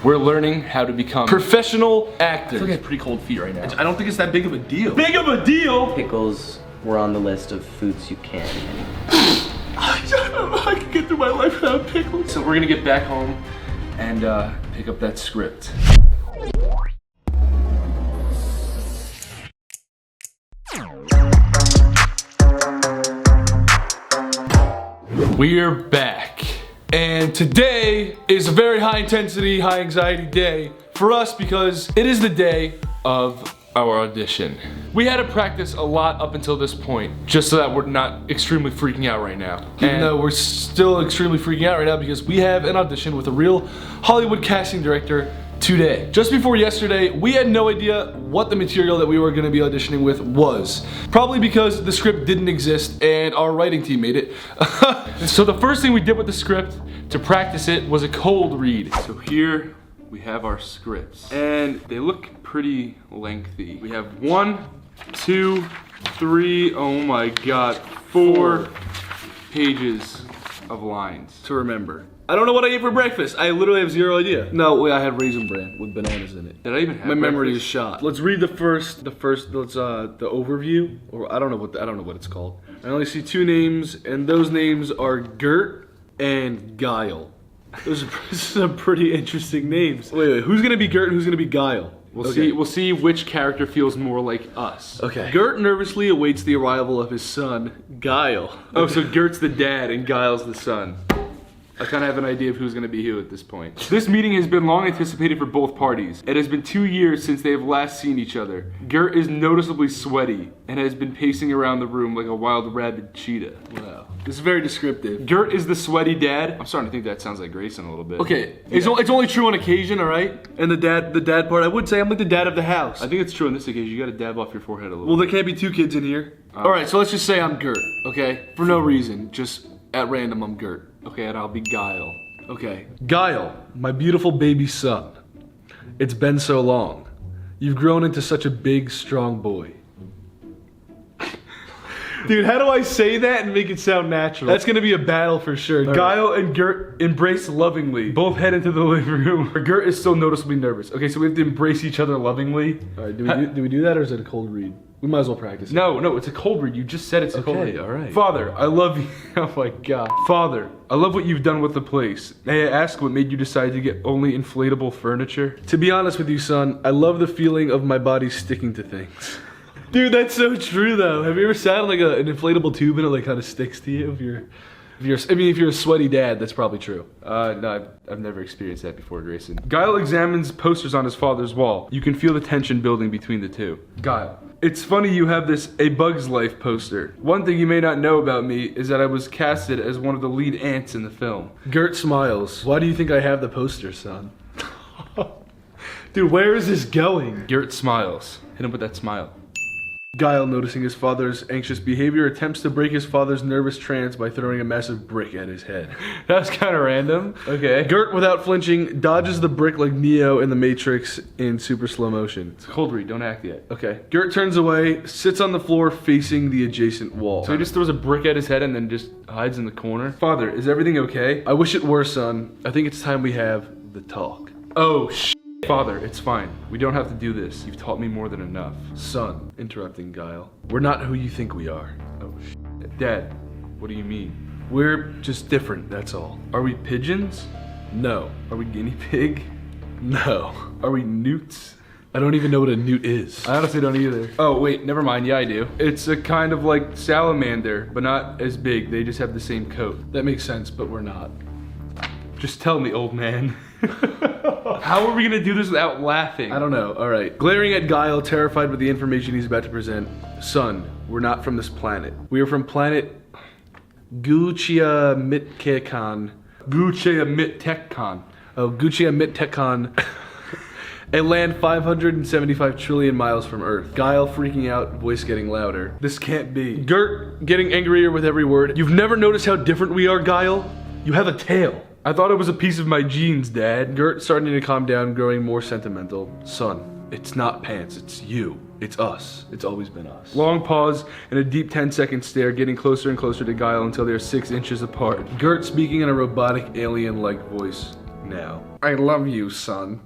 We're learning how to become professional actors. I feel like I have pretty cold feet right now. I don't think it's that big of a deal. Big of a deal? Pickles were on the list of foods you can't eat. I don't know how I can get through my life without pickles. So we're gonna get back home and pick up that script. We're back. And today is a very high intensity, high anxiety day for us because it is the day of our audition. We had to practice a lot up until this point, just so that we're not extremely freaking out right now. Even though we're still extremely freaking out right now because we have an audition with a real Hollywood casting director today. Just before yesterday, we had no idea what the material that we were gonna be auditioning with was. Probably because the script didn't exist and our writing team made it. So the first thing we did with the script to practice it was a cold read. So here we have our scripts and they look pretty lengthy. We have 1, 2, 3, oh my God, 4 pages of lines to remember. I don't know what I ate for breakfast. I literally have zero idea. No, wait, I had Raisin Bran with bananas in it. Did I even have My memory is shot. Let's read the overview, or I don't know what it's called. I only see 2 names, and those names are Gert and Guile. Those are some pretty interesting names. Wait, who's gonna be Gert and who's gonna be Guile? We'll see which character feels more like us. Okay. Gert nervously awaits the arrival of his son, Guile. Oh, so Gert's the dad and Guile's the son. I kind of have an idea of who's going to be who at this point. This meeting has been long anticipated for both parties. It has been 2 years since they have last seen each other. Gert is noticeably sweaty and has been pacing around the room like a wild rabid cheetah. Wow. This is very descriptive. Gert is the sweaty dad. I'm starting to think that sounds like Grayson a little bit. Okay, yeah. It's only true on occasion, all right? And the dad part, I would say I'm like the dad of the house. I think it's true on this occasion. You got to dab off your forehead a little. Well, there can't be 2 kids in here. All right, so let's just say I'm Gert, okay? For no reason, just at random I'm Gert. Okay, and I'll be Guile. Okay. Guile, my beautiful baby son. It's been so long. You've grown into such a big, strong boy. Dude, how do I say that and make it sound natural? That's gonna be a battle for sure. Right. Guile and Gert embrace lovingly. Both head into the living room. Gert is still noticeably nervous. Okay, so we have to embrace each other lovingly. All right, do we do that or is it a cold read? We might as well practice. No, it's a cold read. You just said it's a cold read. All right. Father, I love you. Oh my God. Father, I love what you've done with the place. May I ask what made you decide to get only inflatable furniture? To be honest with you, son, I love the feeling of my body sticking to things. Dude, that's so true though. Have you ever sat on like an inflatable tube and it like kind of sticks to you? If you're a sweaty dad, that's probably true. No, I've never experienced that before, Grayson. Guile examines posters on his father's wall. You can feel the tension building between the two. Guile, it's funny you have this A Bug's Life poster. One thing you may not know about me is that I was casted as one of the lead ants in the film. Gert smiles. Why do you think I have the poster, son? Dude, where is this going? Gert smiles. Hit him with that smile. Guile, noticing his father's anxious behavior, attempts to break his father's nervous trance by throwing a massive brick at his head. That was kind of random. Okay. Gert, without flinching, dodges the brick like Neo in the Matrix in super slow motion. It's a cold read, don't act yet. Okay. Gert turns away, sits on the floor facing the adjacent wall. So he just throws a brick at his head and then just hides in the corner. Father, is everything okay? I wish it were, son. I think it's time we have the talk. Oh, Father, it's fine. We don't have to do this. You've taught me more than enough. Son, interrupting Guile. We're not who you think we are. Oh, Dad, what do you mean? We're just different, that's all. Are we pigeons? No. Are we guinea pig? No. Are we newts? I don't even know what a newt is. I honestly don't either. Oh, wait, never mind. Yeah, I do. It's a kind of like salamander, but not as big. They just have the same coat. That makes sense, but we're not. Just tell me, old man. How are we gonna do this without laughing? I don't know. All right. Glaring at Guile, terrified with the information he's about to present. Son, we're not from this planet. We are from planet Guchia Mittekon. Guchia Mittekon. Oh, Guchia Mittekon. A land 575 trillion miles from Earth. Guile freaking out, voice getting louder. This can't be. Gert getting angrier with every word. You've never noticed how different we are, Guile? You have a tail. I thought it was a piece of my jeans, Dad. Gert starting to calm down, growing more sentimental. Son, it's not pants, it's you. It's us. It's always been us. Long pause and a deep 10-second stare, getting closer and closer to Guile until they're 6 inches apart. Gert speaking in a robotic, alien-like voice. now. I love you, son.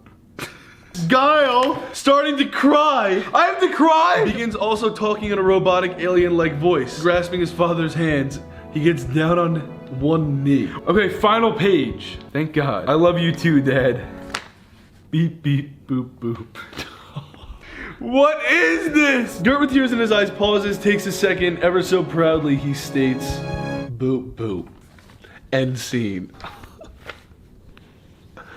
Guile! Starting to cry! I have to cry! Begins also talking in a robotic alien-like voice. Grasping his father's hands, he gets down on one knee. Okay, final page. Thank God. I love you too, Dad. Beep, beep, boop, boop. What is this? Gert with tears in his eyes pauses, takes a second, ever so proudly he states, boop, boop. End scene.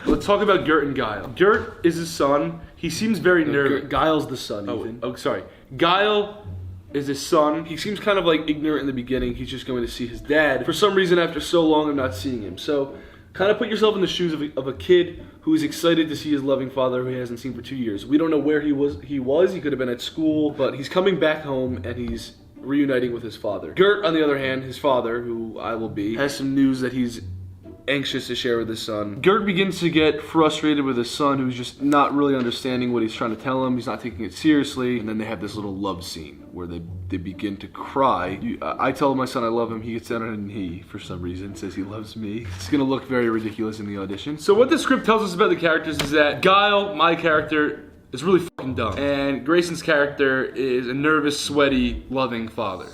Let's talk about Gert and Guile. Gert is his son. He seems very nervous. Guile's the son, Ethan. Oh, sorry. Guile is his son. He seems kind of like ignorant in the beginning. He's just going to see his dad for some reason after so long of not seeing him. So kind of put yourself in the shoes of a kid who is excited to see his loving father who he hasn't seen for 2 years. We don't know where he was. He could have been at school, but he's coming back home and he's reuniting with his father. Gert, on the other hand, his father, who I will be, has some news that he's anxious to share with his son. Gert begins to get frustrated with his son who's just not really understanding what he's trying to tell him. He's not taking it seriously. And then they have this little love scene where they begin to cry. I tell my son I love him. He gets down on a knee for some reason, says he loves me. It's gonna look very ridiculous in the audition. So what the script tells us about the characters is that Guile, my character, is really fucking dumb. And Grayson's character is a nervous, sweaty, loving father.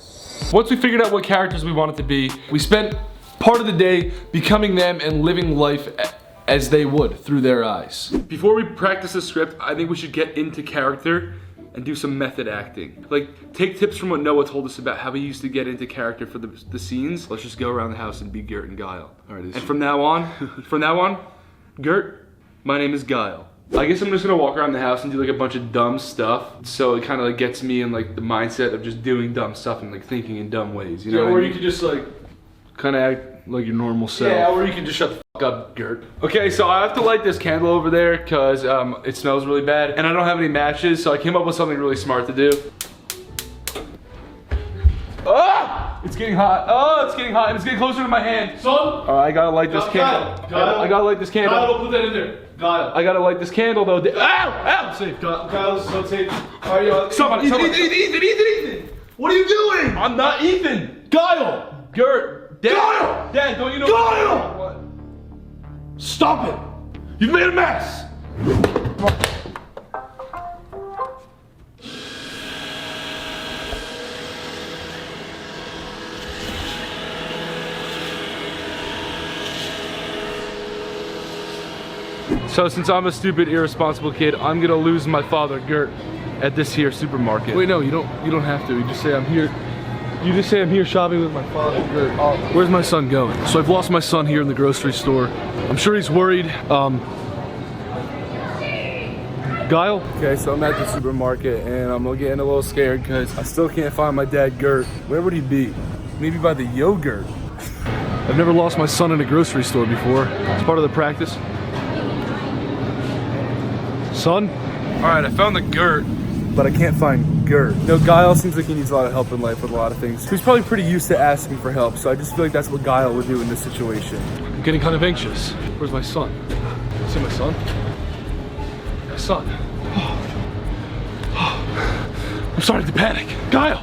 Once we figured out what characters we wanted to be, we spent part of the day becoming them and living life as they would through their eyes. Before we practice the script, I think we should get into character and do some method acting. Like, take tips from what Noah told us about how he used to get into character for the scenes. Let's just go around the house and be Gert and Guile. All right, and from now on, Gert, my name is Guile. I guess I'm just gonna walk around the house and do like a bunch of dumb stuff. So it kind of like gets me in like the mindset of just doing dumb stuff and like thinking in dumb ways, you know? Or you could just like kind of act like your normal self. Yeah, or you can just shut the fuck up, Gert. Okay, so I have to light this candle over there because it smells really bad and I don't have any matches, so I came up with something really smart to do. Ah! It's getting hot. Oh, it's getting hot and it's getting closer to my hand. Son! Alright, I gotta light this candle. I gotta light this candle. Guile, don't put that in there. Guile. I gotta light this candle though. Ow! Ow! Safe. Guile, this is so safe. Are you on? Somebody. Ethan! What are you doing? I'm not Ethan! Guile! Gert! Dad, Guile! Dad, don't you know? Guile! What? Stop it! You've made a mess! So since I'm a stupid, irresponsible kid, I'm gonna lose my father, Gert, at this here supermarket. Wait, no, you don't have to. You just say I'm here. You just say I'm here shopping with my father, Gert. Where's my son going? So I've lost my son here in the grocery store. I'm sure he's worried. Guile? Okay, so I'm at the supermarket and I'm getting a little scared because I still can't find my dad, Gert. Where would he be? Maybe by the yogurt. I've never lost my son in a grocery store before. It's part of the practice. Son? Alright, I found the Gert, but I can't find Gert. No, Guile seems like he needs a lot of help in life with a lot of things. He's probably pretty used to asking for help, so I just feel like that's what Guile would do in this situation. I'm getting kind of anxious. Where's my son? See my son? My son. I'm starting to panic. Guile!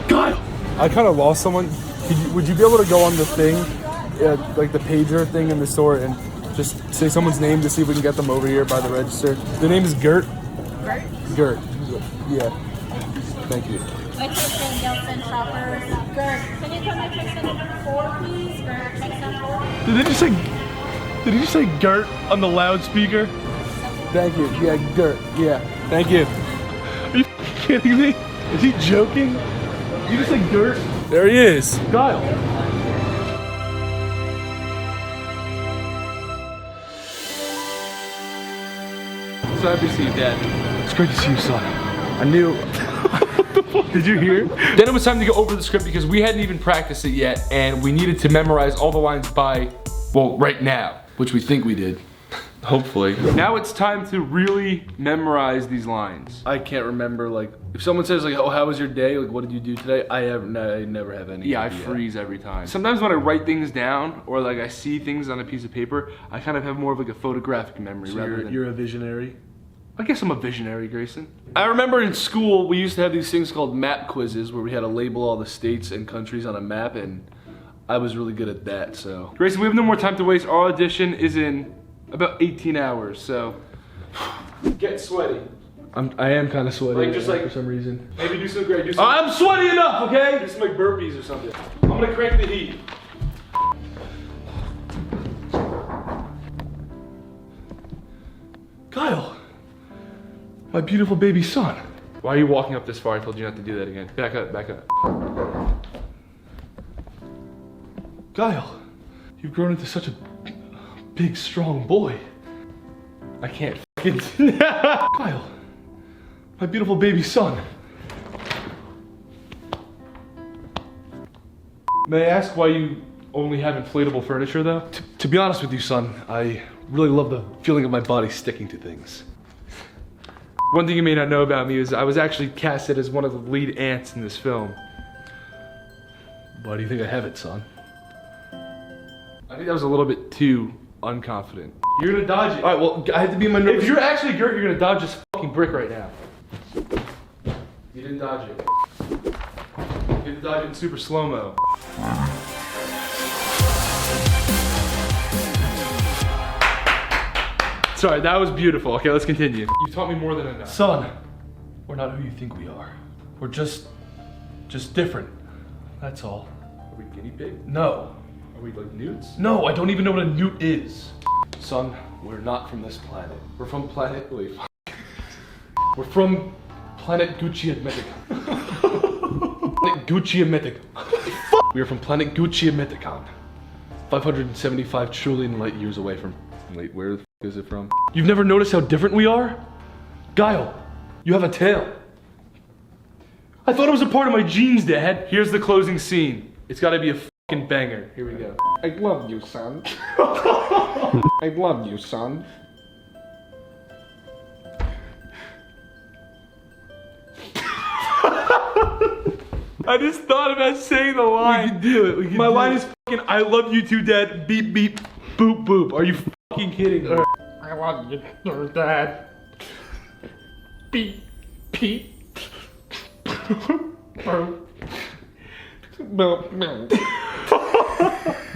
Guile! I kind of lost someone. Would you be able to go on the thing, like the pager thing in the store and just say someone's name to see if we can get them over here by the register? The name is Gert. Gert? Gert. Yeah. Thank you. Attention, Dolan shoppers. Gert, can you come to check number 4, please? Gert, check number 4. Did he just say Gert on the loudspeaker? Thank you. Yeah, Gert. Yeah. Thank you. Are you kidding me? Is he joking? You just said Gert? There he is. Guile. So happy to see you, Dad. It's great to see you, son. I knew. What the fuck? Did you hear? Then it was time to go over the script because we hadn't even practiced it yet, and we needed to memorize all the lines by, well, right now, which we think we did. Hopefully. Now it's time to really memorize these lines. I can't remember, like, if someone says, like, oh, how was your day? Like, what did you do today? I never have any idea. I freeze every time. Sometimes when I write things down, or like I see things on a piece of paper, I kind of have more of like a photographic memory rather than... You're a visionary? I guess I'm a visionary, Grayson. I remember in school, we used to have these things called map quizzes where we had to label all the states and countries on a map, and I was really good at that, so. Grayson, we have no more time to waste. Our audition is in about 18 hours, so. Get sweaty. I am kind of sweaty. Like, just like, for some reason. Maybe do some great, do some. I'm sweaty enough, okay? Do some like burpees or something. I'm gonna crank the heat. Kyle, my beautiful baby son. Why are you walking up this far? I told you not to do that again. Back up, back up. Kyle, you've grown into such a big, strong boy. I can't fucking. Kyle, my beautiful baby son. May I ask why you only have inflatable furniture though? To be honest with you, son, I really love the feeling of my body sticking to things. One thing you may not know about me is I was actually casted as one of the lead ants in this film. Why do you think I have it, son? I think that was a little bit too unconfident. You're gonna dodge it. All right, well, I have to be in my nervous. If you're actually Gert, you're gonna dodge this fucking brick right now. You didn't dodge it. You didn't dodge it in super slow-mo. Sorry, that was beautiful. Okay, let's continue. You've taught me more than enough. Son, we're not who you think we are. We're just different. That's all. Are we guinea pig? No. Are we like newts? No, I don't even know what a newt is. Son, we're not from this planet. We're from planet, wait, we're from planet Gucci-Admetic. Planet Gucci-Admetic. We are from planet Gucci-Admeticon. 575 trillion light years away from, wait, where the f is it from? You've never noticed how different we are? Guile, you have a tail. I thought it was a part of my genes, Dad. Here's the closing scene. It's gotta be a fucking banger. Here we go. I love you, son. I love you, son. I just thought about saying the line. We can do it. My line is fucking I love you too, Dad. Beep beep boop boop. Are you fucking kidding me? I love you, Dad. Beep beep.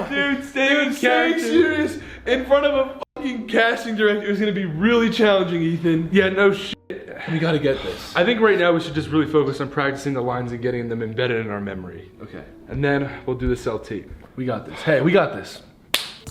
Dude, staying serious in front of a fucking casting director is gonna be really challenging, Ethan. Yeah, no shit. We gotta get this. I think right now we should just really focus on practicing the lines and getting them embedded in our memory. Okay. And then we'll do the cell tape. We got this. Hey, we got this.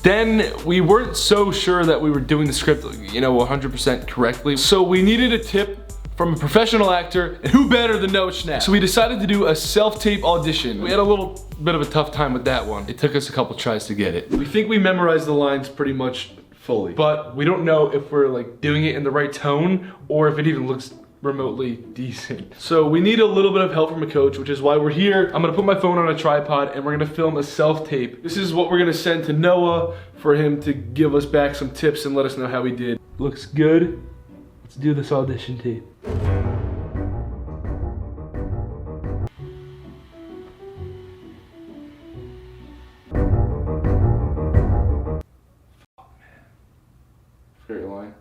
Then we weren't so sure that we were doing the script, 100% correctly. So we needed a tip from a professional actor, and who better than Noah Schnapp? So we decided to do a self-tape audition. We had a little bit of a tough time with that one. It took us a couple tries to get it. We think we memorized the lines pretty much fully, but we don't know if we're like doing it in the right tone or if it even looks remotely decent. So we need a little bit of help from a coach, which is why we're here. I'm gonna put my phone on a tripod and we're gonna film a self-tape. This is what we're gonna send to Noah for him to give us back some tips and let us know how we did. Looks good. Let's do this audition tape. Favorite line.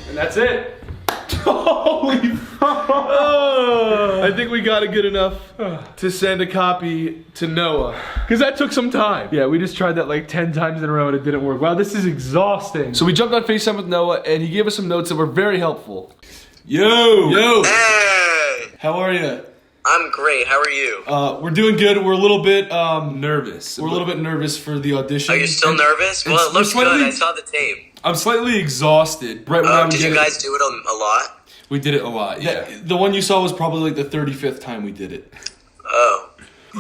And that's it. Holy fuck. I think we got it good enough to send a copy to Noah. Because that took some time. Yeah, we just tried that like 10 times in a row and it didn't work. Wow, this is exhausting. So we jumped on FaceTime with Noah and he gave us some notes that were very helpful. Yo! Hey! How are you? I'm great, how are you? We're doing good. We're a little bit nervous. We're a little bit nervous for the audition. Are you still nervous? Well, it looks good. I saw the tape. I'm slightly exhausted. Right when did you guys do it a lot? We did it a lot, yeah. The one you saw was probably like the 35th time we did it. Oh.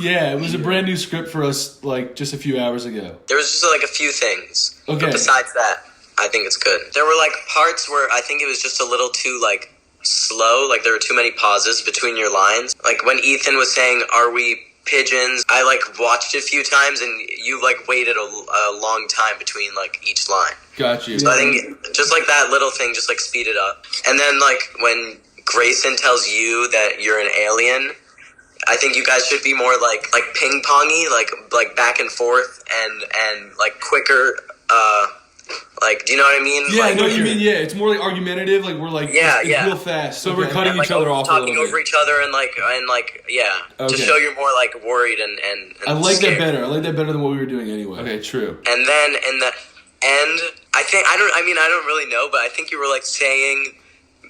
Yeah, it was a brand new script for us like just a few hours ago. There was just like a few things. Okay. But besides that, I think it's good. There were like parts where I think it was just a little too like slow, like there were too many pauses between your lines. Like when Ethan was saying, "Are we pigeons?" I like watched it a few times and you like waited a long time between like each line. Got you. So I think just like that little thing just like speed it up. And then like when Grayson tells you that you're an alien, I think you guys should be more like ping-pongy, like back and forth and like quicker Like, do you know what I mean? Yeah, like, I know what you mean. Yeah, it's more like argumentative. Like we're like, Yeah, it's yeah. real fast. So we're cutting like, each other off a talking little over bit. each other and yeah, Okay. to show you're more like worried and I like scared. that better. I like that better than what we were doing anyway. Okay, true. And then in the end, I don't really know, but I think you were like saying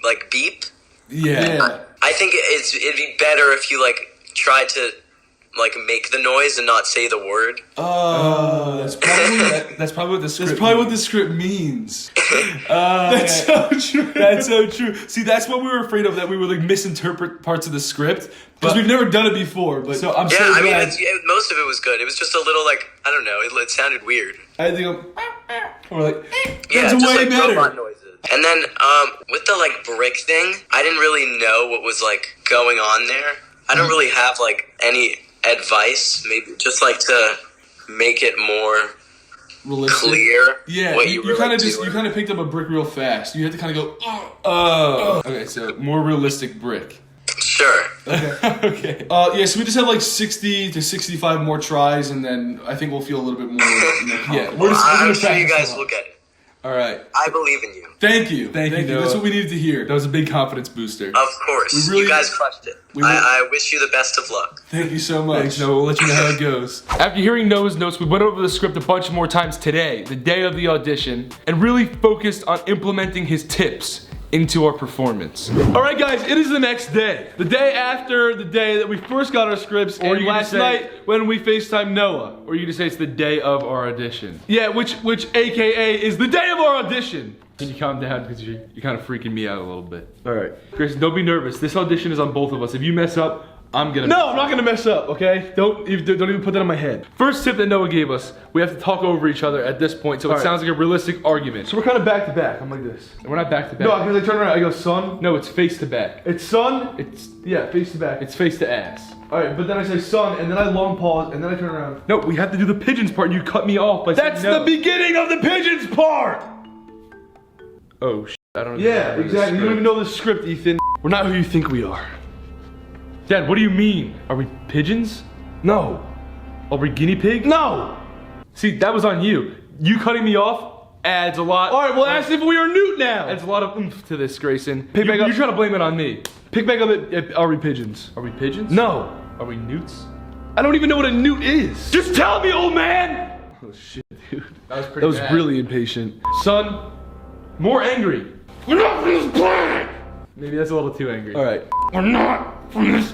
like beep. Yeah. I think it'd be better if you like tried to like make the noise and not say the word. Oh, that's probably what the script. that's probably what the script means. That's so true. That's so true. See, that's what we were afraid of, that we would like misinterpret parts of the script because we've never done it before. But so I'm Yeah, so I mean, glad. most of it was good. It was just a little like I don't know. It sounded weird. I think we're like, Yeah, that's just way like better. robot noises. And then with the like brick thing, I didn't really know what was like going on there. I don't really have like any advice. Maybe just like to make it more Realistic. clear. Yeah, what you were, kind of like, just doing. you kind of picked up a brick real fast. You had to kind of go, okay, so more realistic brick. Sure. Okay. Yeah, so we just have like 60 to 65 more tries, and then I think we'll feel a little bit more. Yeah, we're I'm gonna sure you practice guys a lot. will get it. All right. I believe in you. Thank you. Thank you, Noah. That's what we needed to hear. That was a big confidence booster. Of course, We really- you guys crushed it. I wish you the best of luck. Thank you so much. Thanks, Noah. We'll let you know how it goes. After hearing Noah's notes, we went over the script a bunch more times today, the day of the audition, and really focused on implementing his tips into our performance. All right, guys, it is the next day. The day after the day that we first got our scripts, Or and you last could say- night when we FaceTime Noah. Or you can say it's the day of our audition. Yeah, which AKA is the day of our audition. Can you calm down, because you're kind of freaking me out a little bit. All right, Grayson, don't be nervous. This audition is on both of us. If you mess up, I'm gonna. No, I'm not gonna mess up. Okay? Don't even put that on my head. First tip that Noah gave us: we have to talk over each other at this point, so it sounds like a realistic argument. So we're kind of back to back. I'm like this. We're not back to back. No, because I turn around. I go, son. No, it's face to back. It's son. It's face to back. It's face to ass. All right, but then I say son, and then I long pause, and then I turn around. No, we have to do the pigeons part, and you cut me off by saying no. That's the beginning of the pigeons part. Oh shit! I don't. Yeah, exactly. You don't even know the script, Ethan. We're not who you think we are. Dad, what do you mean? Are we pigeons? No. Are we guinea pigs? No. See, that was on you. You cutting me off adds a lot. All right, well, ask if we are newt now. Adds a lot of oomph to this, Grayson. Pick back up. You're trying to blame it on me. Pick back up at are we pigeons? Are we pigeons? No. Are we newts? I don't even know what a newt is. Just tell me, old man. Oh shit, dude. That was really impatient. Son, more angry. We're not from this planet. Maybe that's a little too angry. All right. We're not from this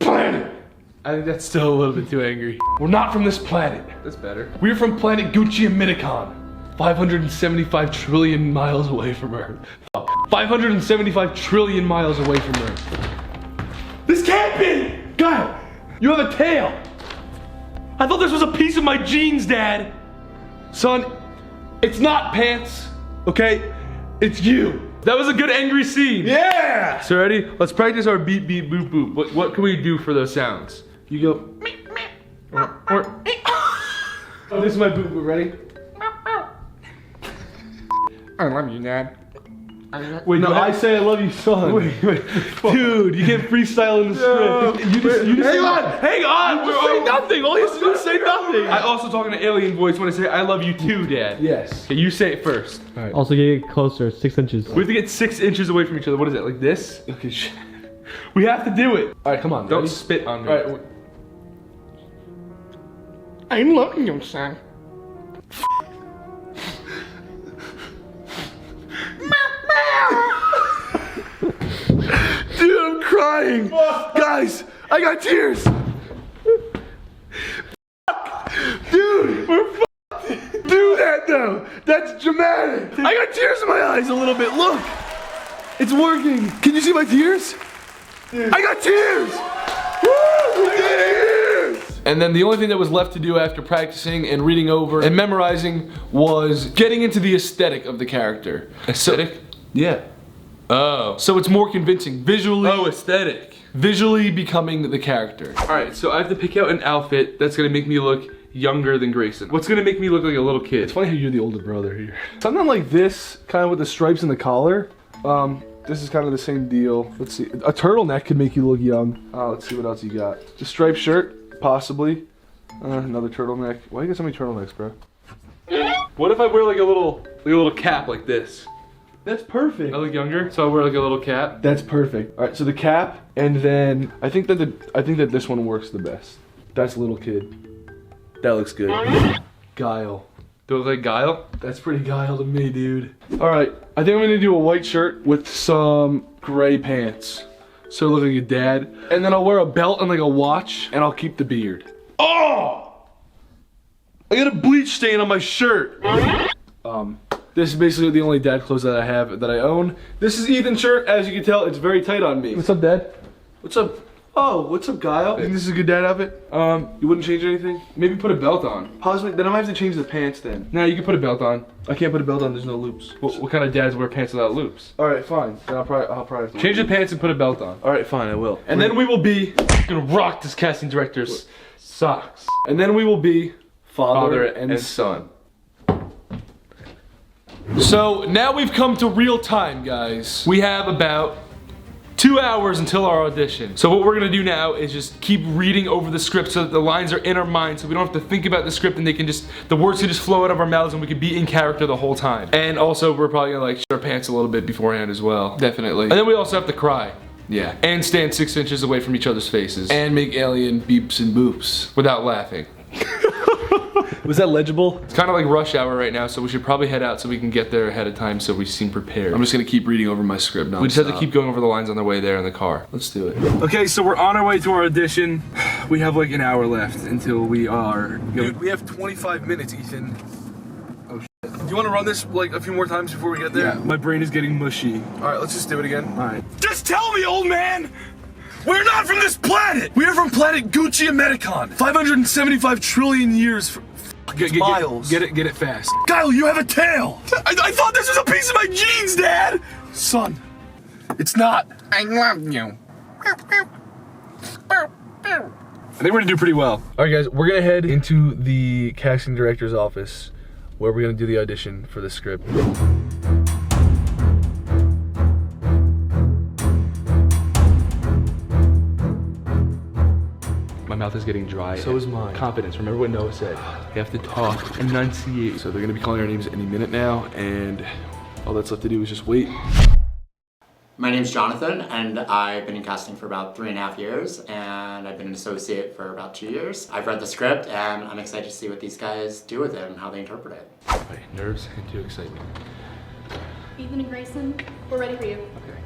planet. I think that's still a little bit too angry. We're not from this planet. That's better. We're from planet Gucci and Minicon. 575 trillion miles away from Earth. 575 trillion miles away from Earth. This can't be! Kyle, you have a tail. I thought this was a piece of my jeans, Dad. Son, it's not pants, okay? It's you. That was a good angry scene. Yeah! So ready? Let's practice our beep beep boop boop. What can we do for those sounds? You go meep meep. Or oh, this is my boop boop. Ready? I love you, Dad. Wait, no, I say I love you, son. Wait. Dude, you can't freestyle in the script. You just hang on. Just say nothing. All you have to do is say nothing. I also talk in an alien voice when I say I love you too, Dad. Yes. Okay, you say it first. All right. Also get closer, 6 inches. We have to get 6 inches away from each other. What is it, like this? Okay, shit. We have to do it. All right, come on. Don't spit on me. All right. I love you, son. Dude, I'm crying. Guys, I got tears. Dude, we're fucked. Do that though. That's dramatic. I got tears in my eyes a little bit. Look. It's working. Can you see my tears? I got tears. Woo, we did it. And then the only thing that was left to do after practicing and reading over and memorizing was getting into the aesthetic of the character. Aesthetic? Yeah. Oh. So it's more convincing visually. Oh, aesthetic. Visually becoming the character. All right, so I have to pick out an outfit that's gonna make me look younger than Grayson. What's gonna make me look like a little kid? It's funny how you're the older brother here. Something like this, kind of with the stripes and the collar. This is kind of the same deal. Let's see. A turtleneck could make you look young. Let's see what else you got. A striped shirt, possibly. Another turtleneck. Why you got so many turtlenecks, bro? What if I wear like a little cap like this? That's perfect. I look younger, so I wear like a little cap. That's perfect. All right, so the cap, and then I think that this one works the best. That's little kid. That looks good. Guile. Do I look like Guile? That's pretty Guile to me, dude. All right, I think I'm gonna do a white shirt with some gray pants. So I look like a dad. And then I'll wear a belt and like a watch, and I'll keep the beard. Oh! I got a bleach stain on my shirt. This is basically the only dad clothes that I have that I own. This is Ethan's shirt. As you can tell, it's very tight on me. What's up, Dad? What's up? Oh, what's up, Guile? I think this is a good dad outfit. You wouldn't change anything? Maybe put a belt on. Possibly. Then I might have to change the pants then. Nah, you can put a belt on. I can't put a belt on. There's no loops. What kind of dads wear pants without loops? All right, fine. Then I'll probably have to Change the pants and put a belt on. All right, fine. I will. And then we will be gonna rock this casting director's socks. And then we will be father and son. So now we've come to real time, guys. We have about 2 hours until our audition. So what we're gonna do now is just keep reading over the script so that the lines are in our mind, so we don't have to think about the script and the words can just flow out of our mouths and we can be in character the whole time. And also we're probably gonna like shit our pants a little bit beforehand as well. Definitely. And then we also have to cry. Yeah. And stand 6 inches away from each other's faces. and make alien beeps and boops. Without laughing. Was that legible? It's kind of like rush hour right now, so we should probably head out so we can get there ahead of time so we seem prepared. I'm just gonna keep reading over my script now. We just have to keep going over the lines on the way there in the car. Let's do it. Okay, so we're on our way to our audition. We have like an hour left until we are... Dude, we have 25 minutes, Ethan. Oh shit. Do you want to run this like a few more times before we get there? Yeah, my brain is getting mushy. All right, let's just do it again. All right. Just tell me, old man! We're not from this planet! We are from planet Gucci Americon. 575 trillion years miles. Get it fast. Guile, you have a tail! I thought this was a piece of my jeans, Dad! Son, it's not. I love you. I think we're gonna do pretty well. All right, guys, we're gonna head into the casting director's office where we're gonna do the audition for the script. My mouth is getting dry. So is mine. Confidence. Remember what Noah said. You have to talk, enunciate. So they're gonna be calling our names any minute now, and all that's left to do is just wait. My name's Jonathan, and I've been in casting for about 3.5 years, and I've been an associate for about 2 years. I've read the script, and I'm excited to see what these guys do with it and how they interpret it. Okay, nerves into excitement. Ethan and Grayson, we're ready for you. Okay.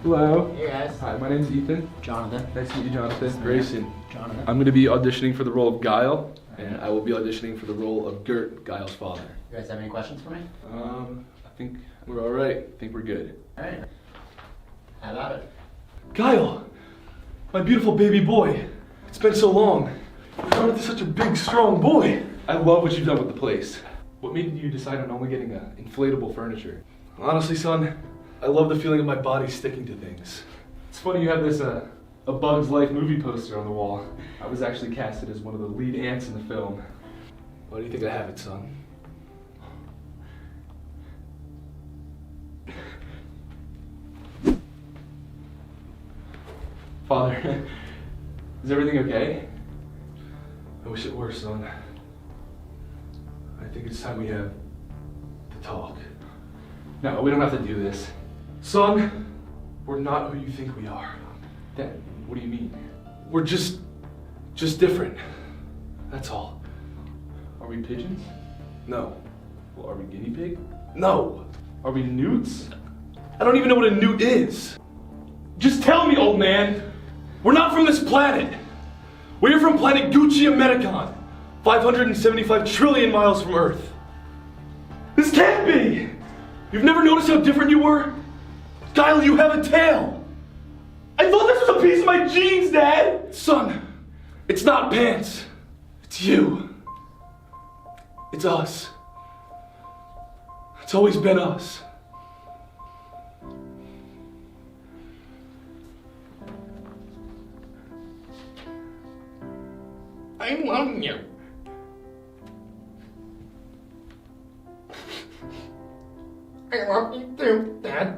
Hello. Hey guys. Hi, my name's Ethan. Jonathan. Nice to meet you, Jonathan. Grayson. Jonathan. I'm gonna be auditioning for the role of Guile, and I will be auditioning for the role of Gert, Guile's father. You guys have any questions for me? I think we're all right. I think we're good. All right. How about it? Guile, my beautiful baby boy. It's been so long. You've grown into such a big, strong boy. I love what you've done with the place. What made you decide on only getting inflatable furniture? Honestly, son, I love the feeling of my body sticking to things. It's funny you have this a Bug's Life movie poster on the wall. I was actually casted as one of the lead ants in the film. Why do you think I have it, son? Father, is everything okay? I wish it were, son. I think it's time we have to talk. No, we don't have to do this. Son, we're not who you think we are. Dad, what do you mean? We're just different. That's all. Are we pigeons? No. Well, are we guinea pig? No. Are we newts? I don't even know what a newt is. Just tell me, old man. We're not from this planet. We're from planet Gucci Americon. 575 trillion miles from Earth. This can't be! You've never noticed how different you were? Guile, you have a tail! I thought this was a piece of my jeans, Dad! Son, it's not pants. It's you. It's us. It's always been us. I love you. I love you too, Dad.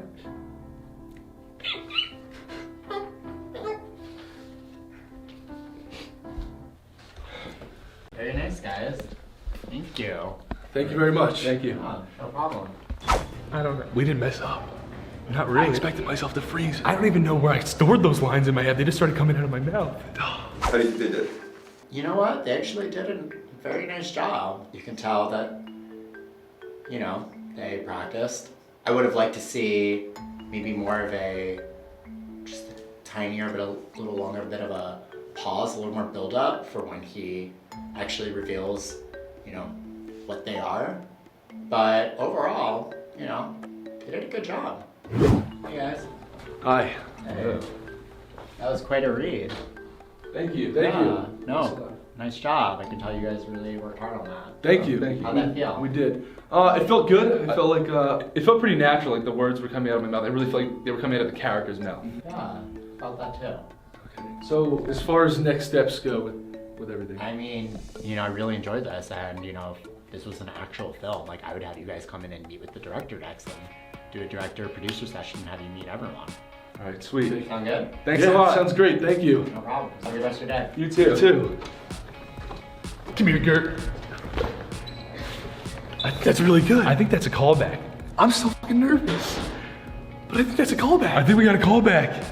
Very nice, guys. Thank you. Thank you very much. Thank you. No problem. I don't know. We didn't mess up. Not really. I expected myself to freeze. I don't even know where I stored those lines in my head. They just started coming out of my mouth. How do you think they did? You know what? They actually did a very nice job. You can tell that, you know, they practiced. I would have liked to see maybe more of a, just a tinier but a little longer bit of a pause, a little more build up for when he actually reveals, you know, what they are. But overall, you know, they did a good job. Hey guys. Hi. Hey. That was quite a read. Thank you. Thank you. No, nice job. I can tell you guys really worked hard on that. Thank you. Thank you. How'd that feel? We did. It felt good. It felt like it felt pretty natural. Like the words were coming out of my mouth. I really felt like they were coming out of the character's mouth. Yeah, felt that too. Okay. So as far as next steps go with everything. I mean, you know, I really enjoyed this, and you know, if this was an actual film, like I would have you guys come in and meet with the director next and do a director-producer session and have you meet everyone. All right, sweet. Sound good? Thanks a lot. Sounds great. Thank you. No problem. Have a good rest of your day. You too. You too. Come here, Gert. That's really good. I think that's a callback. I'm so fucking nervous. But I think that's a callback. I think we got a callback.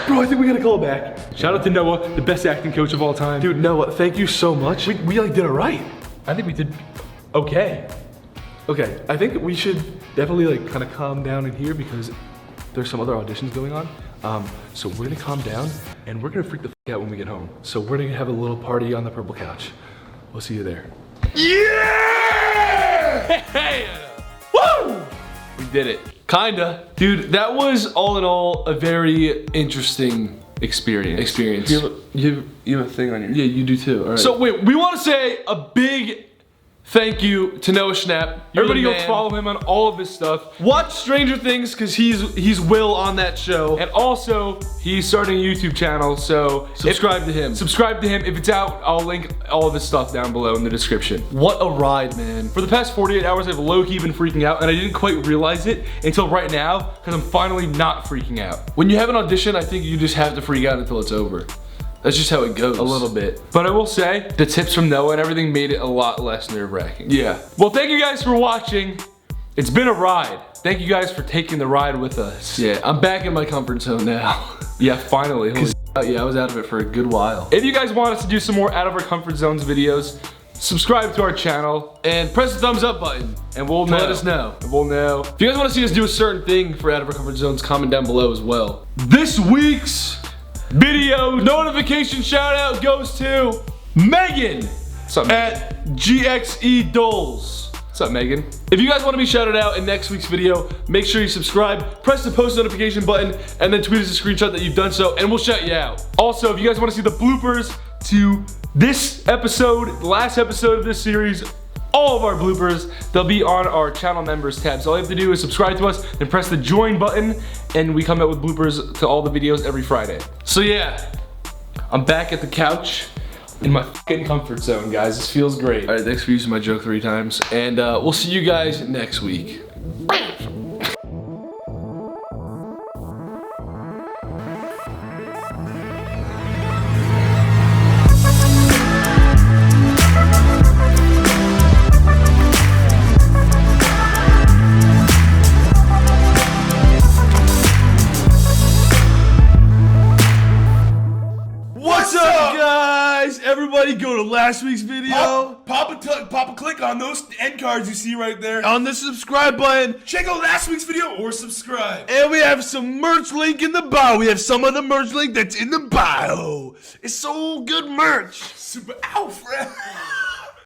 Bro, I think we got a callback. Shout out to Noah, the best acting coach of all time. Dude, Noah, thank you so much. We like did it right. I think we did okay. Okay, I think we should definitely like kind of calm down in here because there's some other auditions going on. So we're gonna calm down and we're gonna freak the f out when we get home. So we're gonna have a little party on the purple couch. We'll see you there. Yeah! Hey! Woo! We did it. Kinda. Dude, that was all in all a very interesting experience. You have a thing on your... Yeah, you do too. All right. So wait, we want to say a big thank you to Noah Schnapp. Everybody go follow him on all of his stuff. Watch Stranger Things because he's Will on that show. And also, he's starting a YouTube channel, so subscribe to him. Subscribe to him. If it's out, I'll link all of his stuff down below in the description. What a ride, man. For the past 48 hours, I've low-key been freaking out, and I didn't quite realize it until right now, because I'm finally not freaking out. When you have an audition, I think you just have to freak out until it's over. That's just how it goes. A little bit. But I will say, the tips from Noah and everything made it a lot less nerve-wracking. Yeah. Well, thank you guys for watching. It's been a ride. Thank you guys for taking the ride with us. Yeah, I'm back in my comfort zone now. Yeah, finally. Yeah, I was out of it for a good while. If you guys want us to do some more out of our comfort zones videos, subscribe to our channel and press the thumbs up button and we'll know. Let us know. And we'll know. If you guys want to see us do a certain thing for out of our comfort zones, comment down below as well. This week's video notification shout out goes to Megan at GXE Doles. What's up, Megan? If you guys want to be shouted out in next week's video, make sure you subscribe, press the post notification button, and then tweet us a screenshot that you've done so, and we'll shout you out. Also, if you guys want to see the bloopers to this episode, the last episode of this series, all of our bloopers, they'll be on our channel members tab. So all you have to do is subscribe to us and press the join button, and we come out with bloopers to all the videos every Friday. So yeah, I'm back at the couch in my fucking comfort zone, guys. This feels great. All right, thanks for using my joke 3 times, and we'll see you guys next week. Everybody go to last week's video. Pop a click on those end cards you see right there. On the subscribe button. Check out last week's video or subscribe. And we have some merch link in the bio. We have some of the merch link that's in the bio. It's so good merch. Super out, friend.